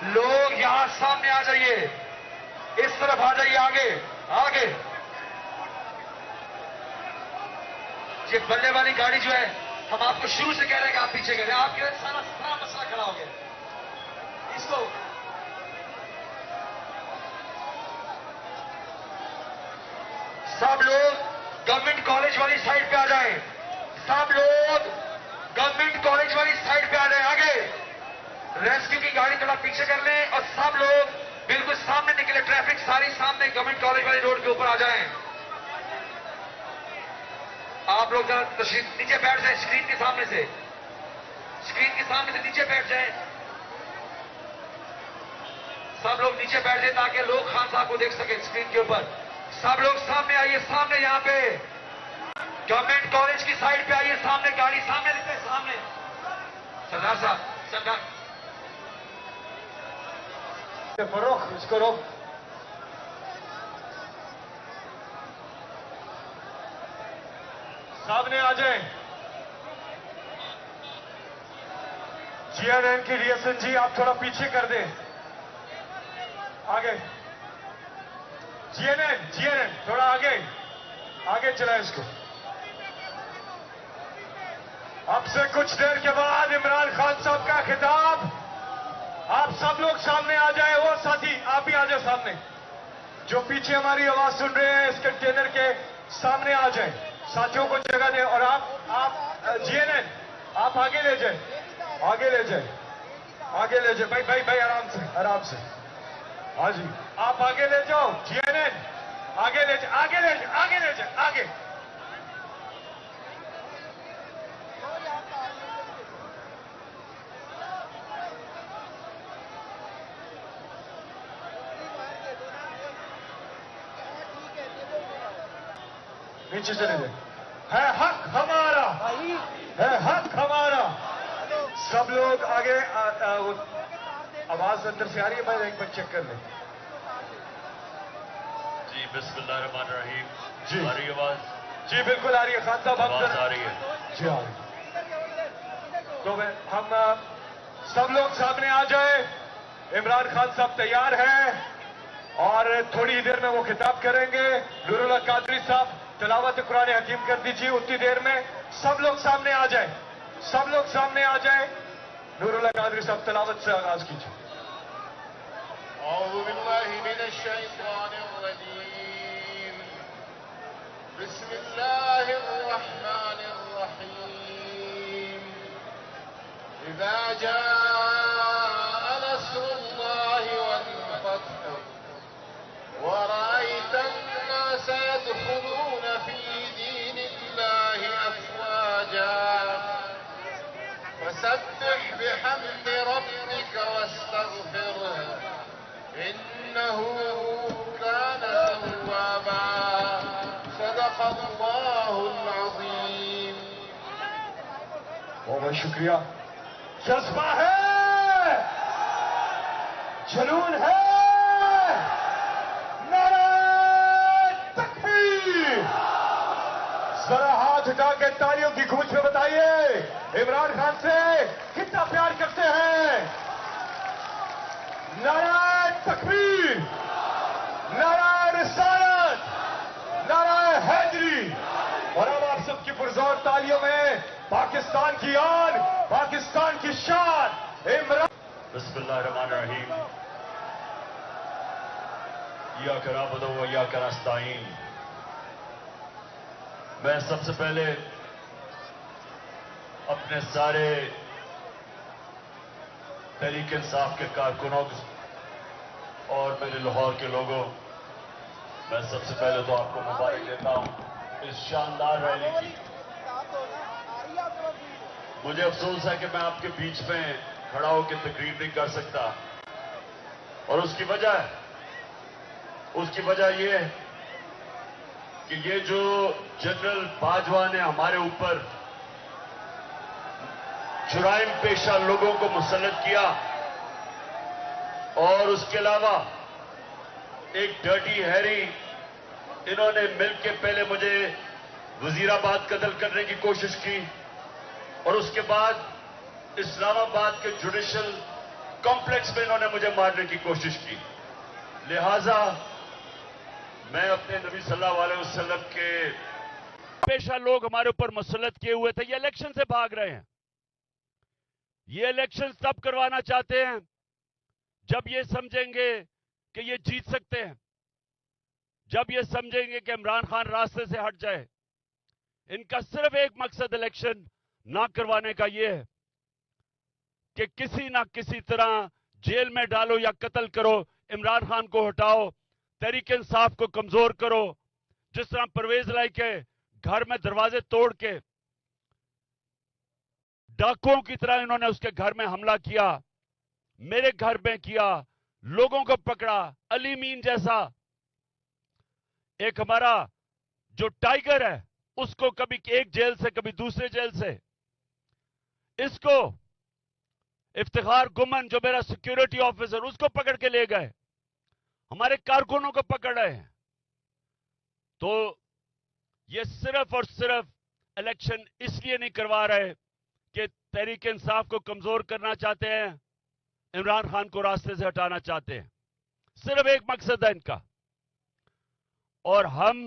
लोग यहां सामने आ जाइए, इस तरफ आ जाइए, आगे आगे। ये बल्ले वाली गाड़ी जो है, हम आपको शुरू से कह रहे हैं कि आप पीछे करें, आपके सारा मसला खड़ा हो गया। इसको सब लोग गवर्नमेंट कॉलेज वाली साइड पे आ जाएं, सब लोग गवर्नमेंट कॉलेज वाली साइड पे आ जाएं, आगे। रेस्क्यू की गाड़ी थोड़ा पीछे कर लें और सब लोग बिल्कुल सामने निकले, ट्रैफिक सारी सामने गवर्नमेंट कॉलेज वाली रोड के ऊपर आ जाएं। आप लोग जरा तशरीफ नीचे बैठ जाएं, स्क्रीन के सामने से, स्क्रीन के सामने से नीचे बैठ जाएं, सब लोग नीचे बैठ जाएं ताकि लोग खान साहब को देख सके स्क्रीन के ऊपर। सब लोग सामने आइए, सामने यहाँ पे गवर्नमेंट कॉलेज की साइड पे आइए, सामने गाड़ी सामने दिखते, सामने। सरदार साहब, सरदार फरोख, इसको रोक। सामने आ जाए। जीएनएन की डीएसएन जी, आप थोड़ा पीछे कर दें, आगे। जीएनएन थोड़ा आगे, आगे चलाए इसको। अब से कुछ देर के बाद इमरान खान साहब का खिताब। आप सब लोग सामने आ जाए। वो साथी आप भी आ जाए सामने, जो पीछे हमारी आवाज सुन रहे हैं, इस कंटेनर के सामने आ जाए, साथियों को जगह दें। और आप जीएनएन आप आगे ले जाए, आगे ले जाए, आगे ले जाए। भाई आराम से, आराम से। हाँ जी, आप आगे ले जाओ। जीएनएन आगे ले जाए, आगे ले जाए, आगे ले जाए, आगे। नीचे चले जाए। है हक हमारा, है हक हमारा। सब लोग आगे। आवाज अंदर से आ रही है भाई, एक बार चेक कर ले। जी बिस्मिल्लाहिर्रहमानिर्रहीम। जी आ रही है आवाज? जी बिल्कुल आ रही है खान साहब, आवाज आ रही है जी आ रही है। तो हम सब लोग सामने आ जाए। इमरान खान साहब तैयार हैं और थोड़ी देर में वो खिताब करेंगे। नूरुल्लाह कादरी साहब तिलावत कुरान हकीम कर दीजिए उतनी देर में। सब लोग सामने आ जाए, सब लोग सामने आ जाए। नूरुल्लाह कादरी साहब तिलावत से आगाज कीजिए। أعوذ بالله من الشيطان الرجيم بسم الله الرحمن الرحيم إذا جاء نصر الله والفتح ورأيت الناس يدخلون في دين الله أفواجا فسبح بحمد ربك واستغفره إنه كان توابا صدق الله العظيم. बहुत शुक्रिया। जज्बा है, जुनून है, नारे तकबीर। जरा हाथ उठा के तालियों की गूंज में बताइए इमरान खान से कितना प्यार करते हैं। नारे तकबीर, नारे रिसालत, नारे हैदरी। और अब आप सबकी पुरजोर तालियों में पाकिस्तान की आन, पाकिस्तान की शान इमरान। बिस्मिल्लाहिर्रहमानिर्रहीम। इय्याका नअबुदु व इय्याका नस्तईन। मैं सबसे पहले अपने सारे तहरीक इंसाफ के कारकुनों और मेरे लाहौर के लोगों, मैं सबसे पहले तो आपको मुबारक देता हूं इस शानदार रैली की। मुझे अफसोस है कि मैं आपके बीच में खड़ा होकर तकरीर नहीं कर सकता, और उसकी वजह यह है कि ये जो जनरल बाजवा ने हमारे ऊपर जुराइम पेशा लोगों को मुसल्लत किया, और उसके अलावा एक डर्टी हैरी, इन्होंने मिलकर पहले मुझे वजीराबाद कत्ल करने की कोशिश की, और उसके बाद इस्लामाबाद के जुडिशल कॉम्प्लेक्स में इन्होंने मुझे मारने की कोशिश की। लिहाजा मैं अपने नबी सल्लल्लाहु अलैहि वसल्लम के पेशा लोग हमारे ऊपर मुसल्लत किए हुए थे, ये इलेक्शन से भाग रहे हैं। ये इलेक्शन तब करवाना चाहते हैं जब ये समझेंगे कि ये जीत सकते हैं, जब ये समझेंगे कि इमरान खान रास्ते से हट जाए। इनका सिर्फ एक मकसद इलेक्शन ना करवाने का ये है कि किसी ना किसी तरह जेल में डालो या कत्ल करो, इमरान खान को हटाओ, तहरीक इंसाफ को कमजोर करो। जिस तरह परवेज लाई के घर में दरवाजे तोड़ के डाकुओं की तरह इन्होंने उसके घर में हमला किया, मेरे घर में किया, लोगों को पकड़ा। अली मीन जैसा एक हमारा जो टाइगर है, उसको कभी एक जेल से कभी दूसरे जेल से, इसको इफ्तिखार गुमन जो मेरा सिक्योरिटी ऑफिसर, उसको पकड़ के ले गए, हमारे कारकुनों को पकड़ रहे हैं। तो ये सिर्फ और सिर्फ इलेक्शन इसलिए नहीं करवा रहे कि तहरीक इंसाफ को कमजोर करना चाहते हैं, इमरान खान को रास्ते से हटाना चाहते हैं। सिर्फ एक मकसद है इनका। और हम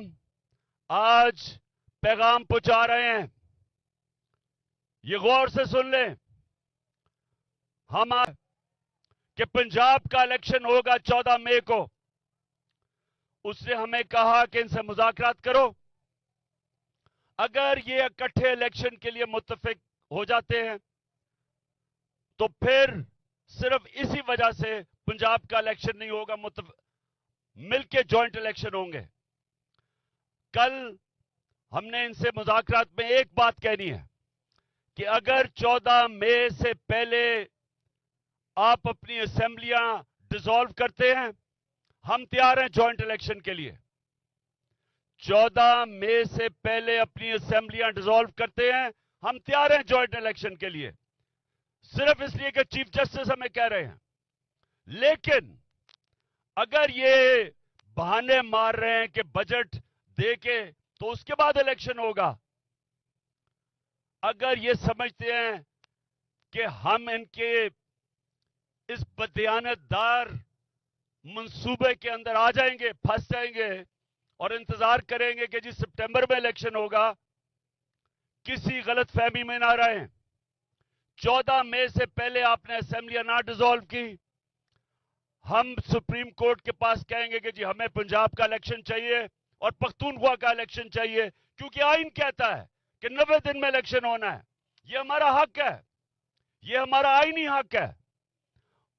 आज पैगाम पहुंचा रहे हैं, ये गौर से सुन लें। हम कि पंजाब का इलेक्शन होगा 14 मई को, उसने हमें कहा कि इनसे मुज़ाकरात करो। अगर ये इकट्ठे इलेक्शन के लिए मुत्तफिक हो जाते हैं तो फिर सिर्फ इसी वजह से पंजाब का इलेक्शन नहीं होगा, मिलके जॉइंट इलेक्शन होंगे। कल हमने इनसे मुज़ाकरात में एक बात कहनी है कि अगर 14 मई से पहले आप अपनी असेंबलियां डिसॉल्व करते हैं, हम तैयार हैं जॉइंट इलेक्शन के लिए। 14 मई से पहले अपनी असेंबलियां डिसॉल्व करते हैं, हम तैयार हैं जॉइंट इलेक्शन के लिए। सिर्फ इसलिए कि चीफ जस्टिस हमें कह रहे हैं। लेकिन अगर ये बहाने मार रहे हैं कि बजट दे के तो उसके बाद इलेक्शन होगा, अगर ये समझते हैं कि हम इनके इस बदयानतदार मंसूबे के अंदर आ जाएंगे, फंस जाएंगे और इंतजार करेंगे कि जी सितंबर में इलेक्शन होगा, किसी गलत फहमी में ना रहें। 14 मई से पहले आपने असेंबलियां ना डिसॉल्व की, हम सुप्रीम कोर्ट के पास कहेंगे कि जी हमें पंजाब का इलेक्शन चाहिए और पख्तूनख्वा का इलेक्शन चाहिए, क्योंकि आइन कहता है कि 90 दिन में इलेक्शन होना है। यह हमारा हक है, यह हमारा आईनी हक है।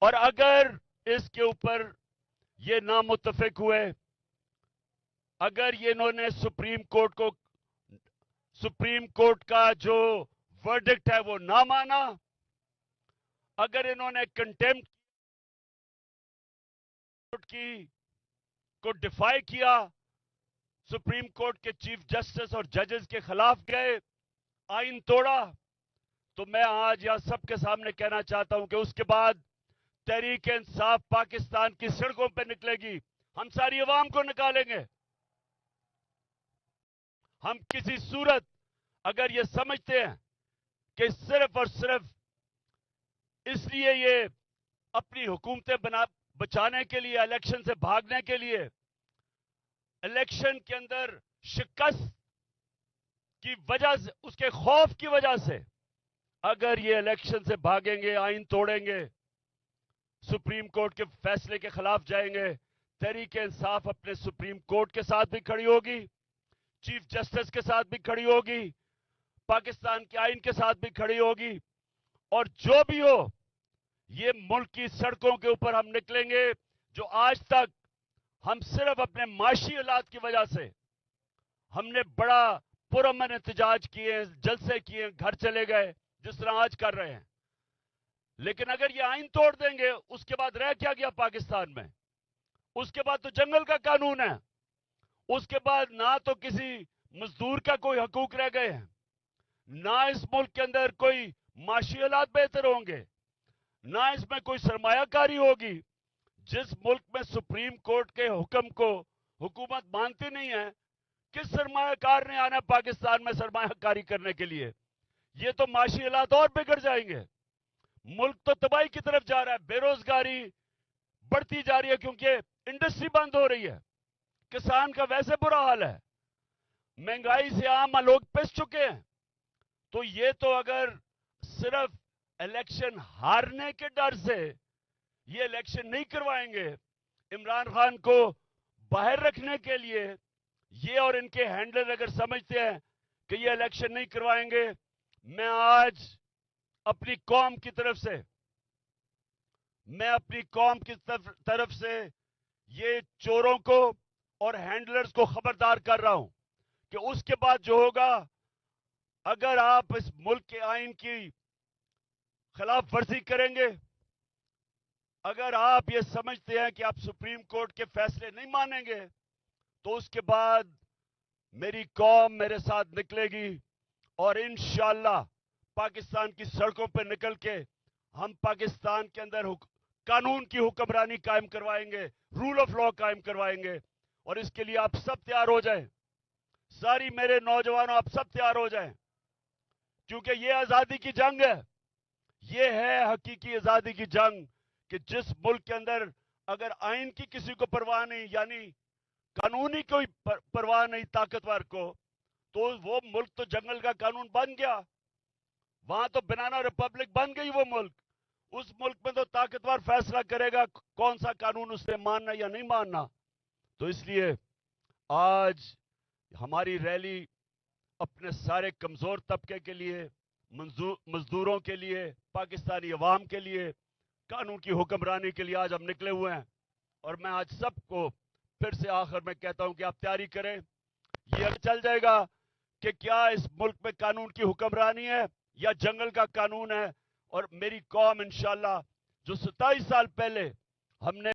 और अगर इसके ऊपर ये ना मुत्तफिक हुए, अगर ये इन्होंने सुप्रीम कोर्ट का जो वर्डिक्ट है वो ना माना, अगर इन्होंने कंटेम्प्ट को डिफाई किया, सुप्रीम कोर्ट के चीफ जस्टिस और जजेस के खिलाफ गए, आइन तोड़ा, तो मैं आज यहां सबके सामने कहना चाहता हूं कि उसके बाद तहरीक इंसाफ पाकिस्तान की सड़कों पर निकलेगी, हम सारी अवाम को निकालेंगे। हम किसी सूरत अगर ये समझते हैं कि सिर्फ और सिर्फ इसलिए ये अपनी हुकूमतें बचाने के लिए, इलेक्शन से भागने के लिए, इलेक्शन के अंदर शिकस्त की वजह से, उसके खौफ की वजह से अगर ये इलेक्शन से भागेंगे, आइन तोड़ेंगे, सुप्रीम कोर्ट के फैसले के खिलाफ जाएंगे, तहरीक इंसाफ अपने सुप्रीम कोर्ट के साथ भी खड़ी होगी, चीफ जस्टिस के साथ भी खड़ी होगी, पाकिस्तान के आइन के साथ भी खड़ी होगी। और जो भी हो, ये मुल्क की सड़कों के ऊपर हम निकलेंगे। जो आज तक हम सिर्फ अपने माशी हालात की वजह से हमने बड़ा पुरअमन एहतजाज किए, जलसे किए, घर चले गए, जिस तरह आज कर रहे हैं। लेकिन अगर ये आइन तोड़ देंगे, उसके बाद रह क्या गया पाकिस्तान में? उसके बाद तो जंगल का कानून है, उसके बाद ना तो किसी मजदूर का कोई हकूक रह गए हैं, ना इस मुल्क के अंदर कोई माशी हालात बेहतर होंगे, ना इसमें कोई सरमायाकारी होगी। जिस मुल्क में सुप्रीम कोर्ट के हुक्म को हुकूमत मानती नहीं है, किस सरमायाकार ने आना पाकिस्तान में सरमायाकारी करने के लिए? ये तो माशी हालात और बिगड़ जाएंगे। मुल्क तो तबाही की तरफ जा रहा है, बेरोजगारी बढ़ती जा रही है क्योंकि इंडस्ट्री बंद हो रही है, किसान का वैसे बुरा हाल है, महंगाई से आम लोग पिस चुके हैं। तो ये तो अगर सिर्फ इलेक्शन हारने के डर से ये इलेक्शन नहीं करवाएंगे, इमरान खान को बाहर रखने के लिए ये और इनके हैंडलर अगर समझते हैं कि ये इलेक्शन नहीं करवाएंगे, मैं आज अपनी कौम की तरफ से ये चोरों को और हैंडलर्स को खबरदार कर रहा हूं कि उसके बाद जो होगा, अगर आप इस मुल्क के आइन की खिलाफ वर्जी करेंगे, अगर आप ये समझते हैं कि आप सुप्रीम कोर्ट के फैसले नहीं मानेंगे, तो उसके बाद मेरी कौम मेरे साथ निकलेगी और इंशाअल्लाह पाकिस्तान की सड़कों पर निकल के हम पाकिस्तान के अंदर कानून की हुक्मरानी कायम करवाएंगे, रूल ऑफ लॉ कायम करवाएंगे। और इसके लिए आप सब तैयार हो जाएं, सारी मेरे नौजवानों आप सब तैयार हो जाएं, क्योंकि ये आजादी की जंग है, ये है हकीकी आजादी की जंग कि जिस मुल्क के अंदर अगर आइन की किसी को परवाह नहीं, यानी कानूनी कोई परवाह नहीं ताकतवर को, तो वो मुल्क तो जंगल का कानून बन गया, वहां तो बनाना रिपब्लिक बन गई वो मुल्क। उस मुल्क में तो ताकतवर फैसला करेगा कौन सा कानून उसने मानना या नहीं मानना। तो इसलिए आज हमारी रैली अपने सारे कमजोर तबके के लिए, मजदूरों के लिए, पाकिस्तानी अवाम के लिए, कानून की हुक्मरानी के लिए आज हम निकले हुए हैं। और मैं आज सबको फिर से आखिर में कहता हूं कि आप तैयारी करें। ये चल जाएगा कि क्या इस मुल्क में कानून की हुक्मरानी है या जंगल का कानून है। और मेरी कौम इंशाअल्लाह जो 27 साल पहले हमने